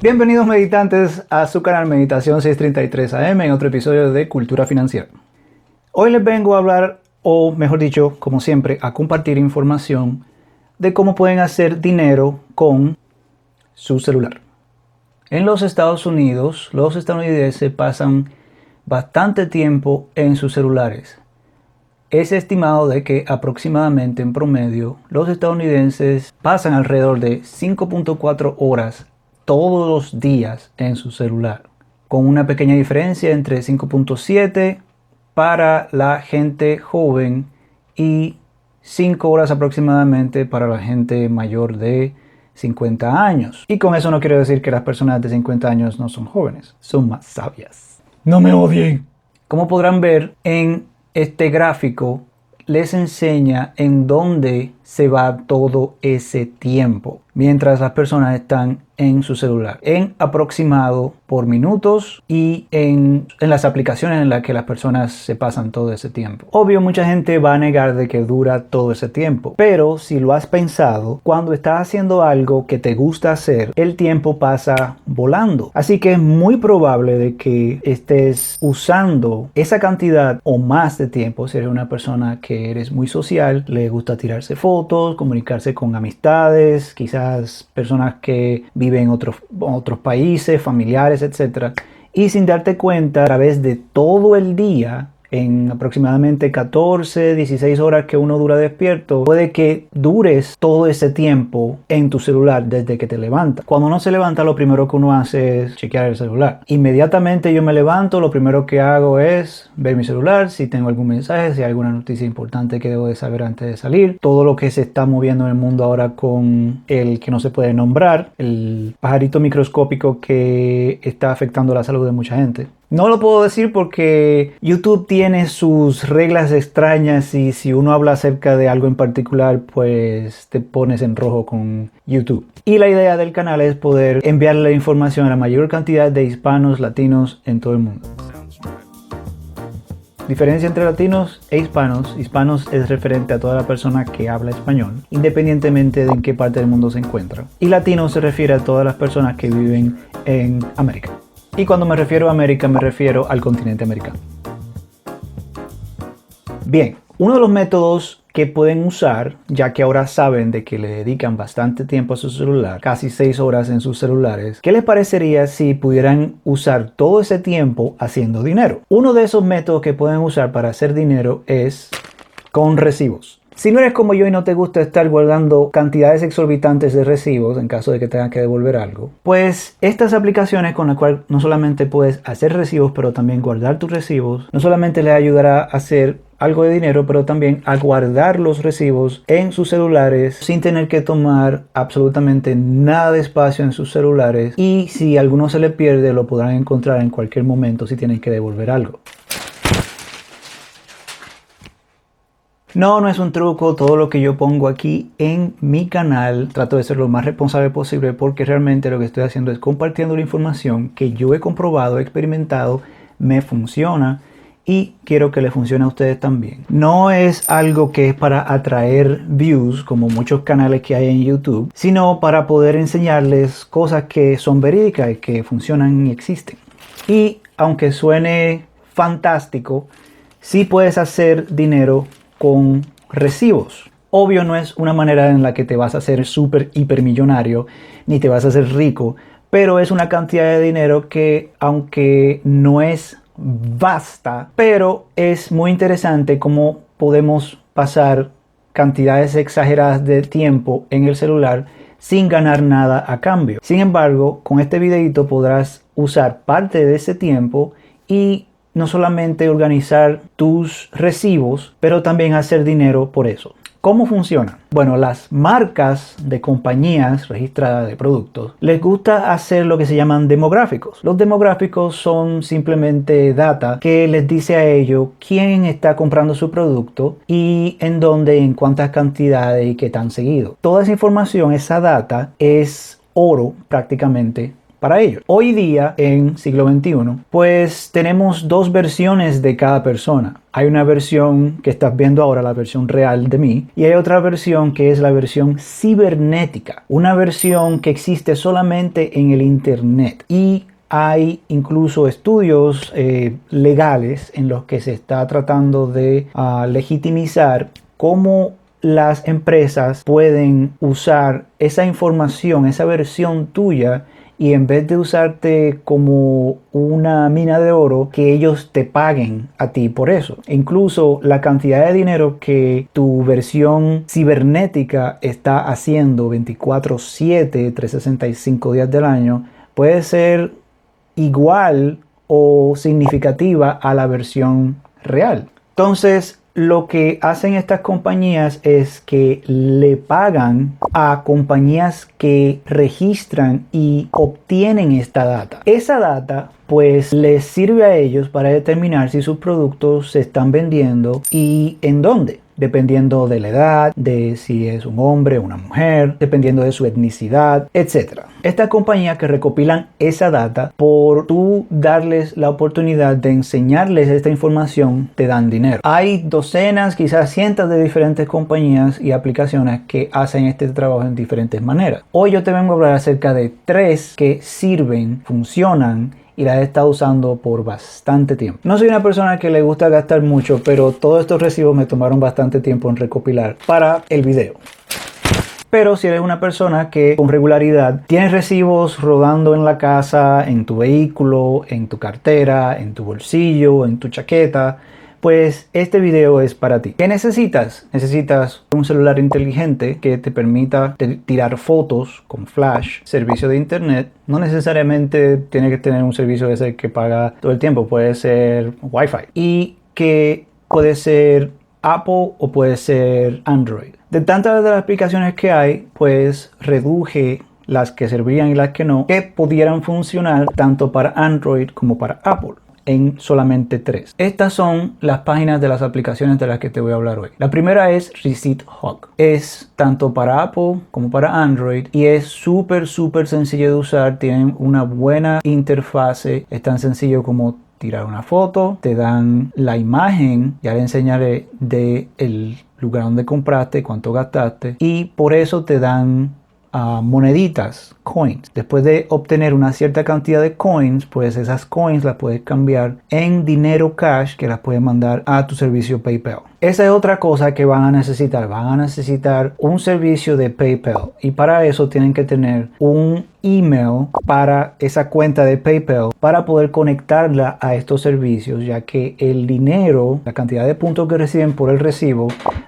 Bienvenidos meditantes a su canal Meditación 633 AM en otro episodio de Cultura Financiera. Hoy les vengo a hablar, o mejor dicho, como siempre, a compartir información de cómo pueden hacer dinero con su celular. En los Estados Unidos, los estadounidenses pasan bastante tiempo en sus celulares. Es estimado de que aproximadamente en promedio los estadounidenses pasan alrededor de 5.4 horas todos los días en su celular, con una pequeña diferencia entre 5.7 para la gente joven y 5 horas aproximadamente para la gente mayor de 50 años. Y con eso no quiero decir que las personas de 50 años no son jóvenes, son más sabias. No me odien. Como podrán ver en este gráfico, les enseña en dónde se va todo ese tiempo mientras las personas están en su celular, en aproximado por minutos y en las aplicaciones en las que las personas se pasan todo ese tiempo. Obvio, mucha gente va a negar de que dura todo ese tiempo, pero si lo has pensado, cuando estás haciendo algo que te gusta hacer, el tiempo pasa volando. Así que es muy probable de que estés usando esa cantidad o más de tiempo si eres una persona que eres muy social, le gusta tirarse fotos, comunicarse con amistades, quizás personas que viven en otros países, familiares, etc. Y sin darte cuenta, a través de todo el día, en aproximadamente 14, 16 horas que uno dura despierto, puede que dures todo ese tiempo en tu celular desde que te levantas. Cuando uno se levanta, lo primero que uno hace es chequear el celular. Inmediatamente yo me levanto, lo primero que hago es ver mi celular, si tengo algún mensaje, si hay alguna noticia importante que debo de saber antes de salir. Todo lo que se está moviendo en el mundo ahora con el que no se puede nombrar, el pajarito microscópico que está afectando la salud de mucha gente. No lo puedo decir porque YouTube tiene sus reglas extrañas y si uno habla acerca de algo en particular, pues te pones en rojo con YouTube. Y la idea del canal es poder enviarle información a la mayor cantidad de hispanos, latinos en todo el mundo. Diferencia entre latinos e hispanos. Hispanos es referente a toda la persona que habla español, independientemente de en qué parte del mundo se encuentra. Y latino se refiere a todas las personas que viven en América. Y cuando me refiero a América, me refiero al continente americano. Bien, uno de los métodos que pueden usar, ya que ahora saben de que le dedican bastante tiempo a su celular, casi 6 horas en sus celulares, ¿qué les parecería si pudieran usar todo ese tiempo haciendo dinero? Uno de esos métodos que pueden usar para hacer dinero es con recibos. Si no eres como yo y no te gusta estar guardando cantidades exorbitantes de recibos en caso de que tengas que devolver algo, pues estas aplicaciones con las cuales no solamente puedes hacer recibos, pero también guardar tus recibos, no solamente les ayudará a hacer algo de dinero, pero también a guardar los recibos en sus celulares sin tener que tomar absolutamente nada de espacio en sus celulares, y si alguno se le pierde lo podrán encontrar en cualquier momento si tienen que devolver algo. No es un truco. Todo lo que yo pongo aquí en mi canal trato de ser lo más responsable posible porque realmente lo que estoy haciendo es compartiendo la información que yo he comprobado, he experimentado, me funciona y quiero que le funcione a ustedes también. No es algo que es para atraer views como muchos canales que hay en YouTube, sino para poder enseñarles cosas que son verídicas y que funcionan y existen. Y aunque suene fantástico, sí puedes hacer dinero con recibos. Obvio, no es una manera en la que te vas a hacer súper hipermillonario ni te vas a hacer rico, pero es una cantidad de dinero que, aunque no es vasta, pero es muy interesante cómo podemos pasar cantidades exageradas de tiempo en el celular sin ganar nada a cambio. Sin embargo, con este videito podrás usar parte de ese tiempo y no solamente organizar tus recibos, pero también hacer dinero por eso. ¿Cómo funciona? Bueno, las marcas de compañías registradas de productos les gusta hacer lo que se llaman demográficos. Los demográficos son simplemente data que les dice a ellos quién está comprando su producto y en dónde, en cuántas cantidades y qué tan seguido. Toda esa información, esa data, es oro prácticamente para ellos. Hoy día, en siglo XXI, pues tenemos dos versiones de cada persona. Hay una versión que estás viendo ahora, la versión real de mí, y hay otra versión que es la versión cibernética, una versión que existe solamente en el internet. Y hay incluso estudios legales en los que se está tratando de legitimizar cómo las empresas pueden usar esa información, esa versión tuya, y en vez de usarte como una mina de oro, que ellos te paguen a ti por eso. E incluso la cantidad de dinero que tu versión cibernética está haciendo 24/7, 365 días del año, puede ser igual o significativa a la versión real. Entonces, lo que hacen estas compañías es que le pagan a compañías que registran y obtienen esta data. Esa data pues les sirve a ellos para determinar si sus productos se están vendiendo y en dónde, dependiendo de la edad, de si es un hombre o una mujer, dependiendo de su etnicidad, etc. Estas compañías que recopilan esa data, por tú darles la oportunidad de enseñarles esta información, te dan dinero. Hay docenas, quizás cientos de diferentes compañías y aplicaciones que hacen este trabajo en diferentes maneras. Hoy yo te vengo a hablar acerca de 3 que sirven, funcionan y las he estado usando por bastante tiempo. No soy una persona que le gusta gastar mucho, pero todos estos recibos me tomaron bastante tiempo en recopilar para el video. Pero si eres una persona que con regularidad tienes recibos rodando en la casa, en tu vehículo, en tu cartera, en tu bolsillo, en tu chaqueta, pues este video es para ti. ¿Qué necesitas? Necesitas un celular inteligente que te permita tirar fotos con flash, servicio de internet. No necesariamente tiene que tener un servicio ese que paga todo el tiempo, puede ser Wi-Fi. Y que puede ser Apple o puede ser Android. De tantas de las aplicaciones que hay, pues reduje las que servían y las que no, que pudieran funcionar tanto para Android como para Apple, en solamente 3. Estas son las páginas de las aplicaciones de las que te voy a hablar hoy. La primera es Receipt Hog. Es tanto para Apple como para Android y es súper sencillo de usar. Tienen una buena interfase. Es tan sencillo como tirar una foto, te dan la imagen, ya le enseñaré, del lugar donde compraste, cuánto gastaste, y por eso te dan moneditas, coins. Después de obtener una cierta cantidad de coins, pues esas coins las puedes cambiar en dinero cash que las puedes mandar a tu servicio PayPal. Esa es otra cosa que van a necesitar. Van a necesitar un servicio de PayPal y para eso tienen que tener un email para esa cuenta de PayPal para poder conectarla a estos servicios, ya que el dinero, la cantidad de puntos que reciben por el recibo,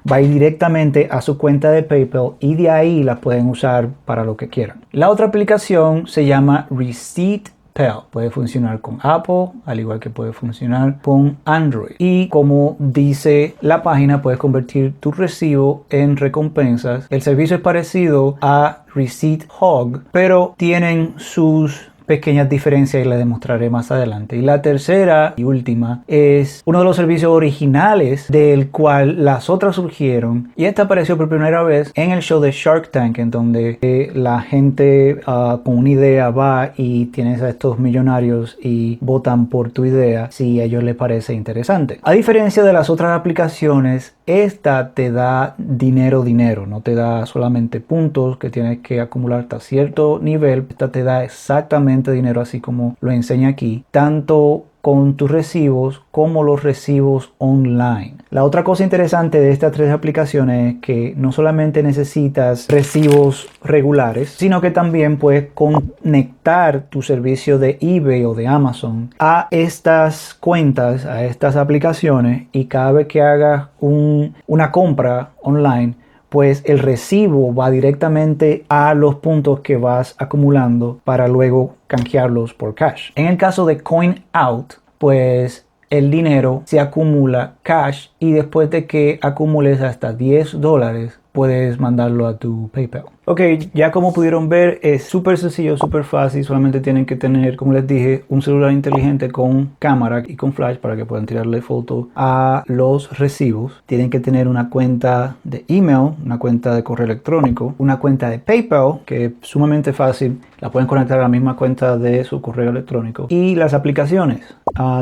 va a ir directamente a su cuenta de PayPal y de ahí la pueden usar para lo que quieran. La otra aplicación se llama Receipt Pal. Puede funcionar con Apple, al igual que puede funcionar con Android. Y como dice la página, puedes convertir tu recibo en recompensas. El servicio es parecido a Receipt Hog, pero tienen sus pequeñas diferencias y las demostraré más adelante. Y la tercera y última es uno de los servicios originales del cual las otras surgieron, y esta apareció por primera vez en el show de Shark Tank, en donde la gente con una idea va y tienes a estos millonarios y votan por tu idea si a ellos les parece interesante. A diferencia de las otras aplicaciones, esta te da dinero, no te da solamente puntos que tienes que acumular hasta cierto nivel. Esta te da exactamente dinero, así como lo enseña aquí, tanto con tus recibos como los recibos online. La otra cosa interesante de estas 3 aplicaciones es que no solamente necesitas recibos regulares, sino que también puedes conectar tu servicio de eBay o de Amazon a estas cuentas, a estas aplicaciones, y cada vez que hagas una compra online, pues el recibo va directamente a los puntos que vas acumulando para luego canjearlos por cash. En el caso de Coin Out, pues el dinero se acumula cash y después de que acumules hasta $10, puedes mandarlo a tu PayPal. Ok, ya como pudieron ver, es súper sencillo, súper fácil. Solamente tienen que tener, como les dije, un celular inteligente con cámara y con flash para que puedan tirarle fotos a los recibos. Tienen que tener una cuenta de email, una cuenta de correo electrónico, una cuenta de PayPal, que es sumamente fácil. La pueden conectar a la misma cuenta de su correo electrónico. Y las aplicaciones.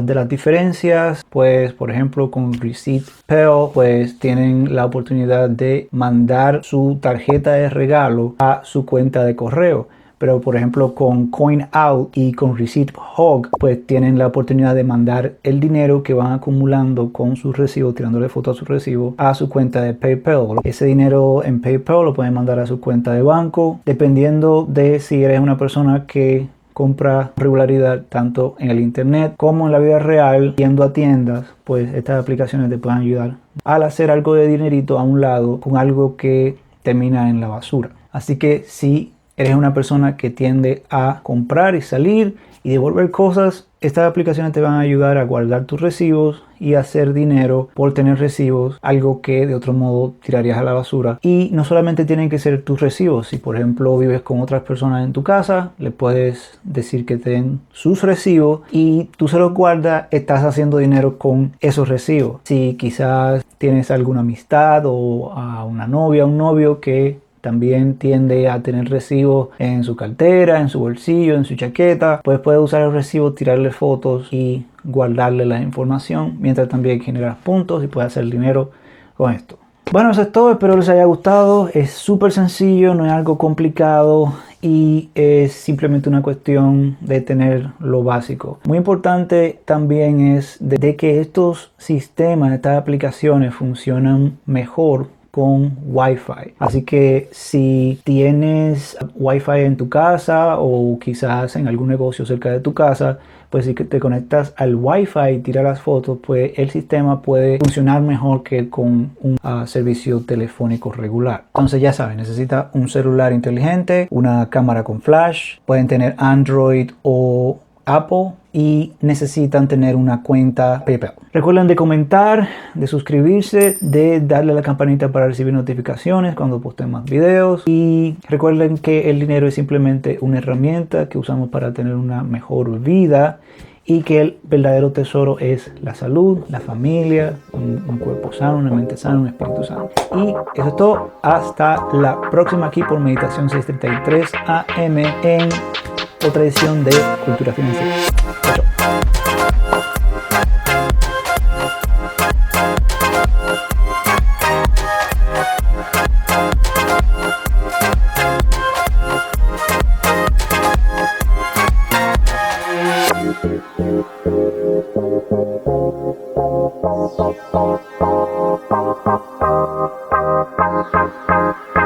De las diferencias, pues por ejemplo con Receipt Pay, pues tienen la oportunidad de mandar su tarjeta de regalo a su cuenta de correo. Pero por ejemplo con CoinOut y con Receipt Hog, pues tienen la oportunidad de mandar el dinero que van acumulando con sus recibos, tirándole foto a su recibo, a su cuenta de PayPal. Ese dinero en PayPal lo pueden mandar a su cuenta de banco, dependiendo de si eres una persona que compra regularidad tanto en el internet como en la vida real, yendo a tiendas. Pues estas aplicaciones te pueden ayudar al hacer algo de dinerito a un lado con algo que termina en la basura. Así que si eres una persona que tiende a comprar y salir y devolver cosas, estas aplicaciones te van a ayudar a guardar tus recibos y hacer dinero por tener recibos, algo que de otro modo tirarías a la basura. Y no solamente tienen que ser tus recibos. Si por ejemplo vives con otras personas en tu casa, le puedes decir que te den sus recibos y tú se los guardas, estás haciendo dinero con esos recibos. Si quizás tienes alguna amistad o a una novia, un novio que también tiende a tener recibos en su cartera, en su bolsillo, en su chaqueta, pues puedes usar el recibo, tirarle fotos y guardarle la información, mientras también generas puntos y puedes hacer dinero con esto. Bueno, eso es todo, espero les haya gustado. Es súper sencillo, no es algo complicado y es simplemente una cuestión de tener lo básico. Muy importante también es de que estos sistemas, estas aplicaciones funcionan mejor con Wi-Fi. Así que si tienes Wi-Fi en tu casa o quizás en algún negocio cerca de tu casa, pues si te conectas al Wi-Fi y tiras las fotos, pues el sistema puede funcionar mejor que con un servicio telefónico regular. Entonces ya saben, necesita un celular inteligente, una cámara con flash, pueden tener Android o Apple y necesitan tener una cuenta PayPal. Recuerden de comentar, de suscribirse, de darle a la campanita para recibir notificaciones cuando posten más videos y recuerden que el dinero es simplemente una herramienta que usamos para tener una mejor vida y que el verdadero tesoro es la salud, la familia, un cuerpo sano, una mente sana, un espíritu sano. Y eso es todo. Hasta la próxima aquí por Meditación 633 AM en otra edición de Cultura Financiera. Chao, chao.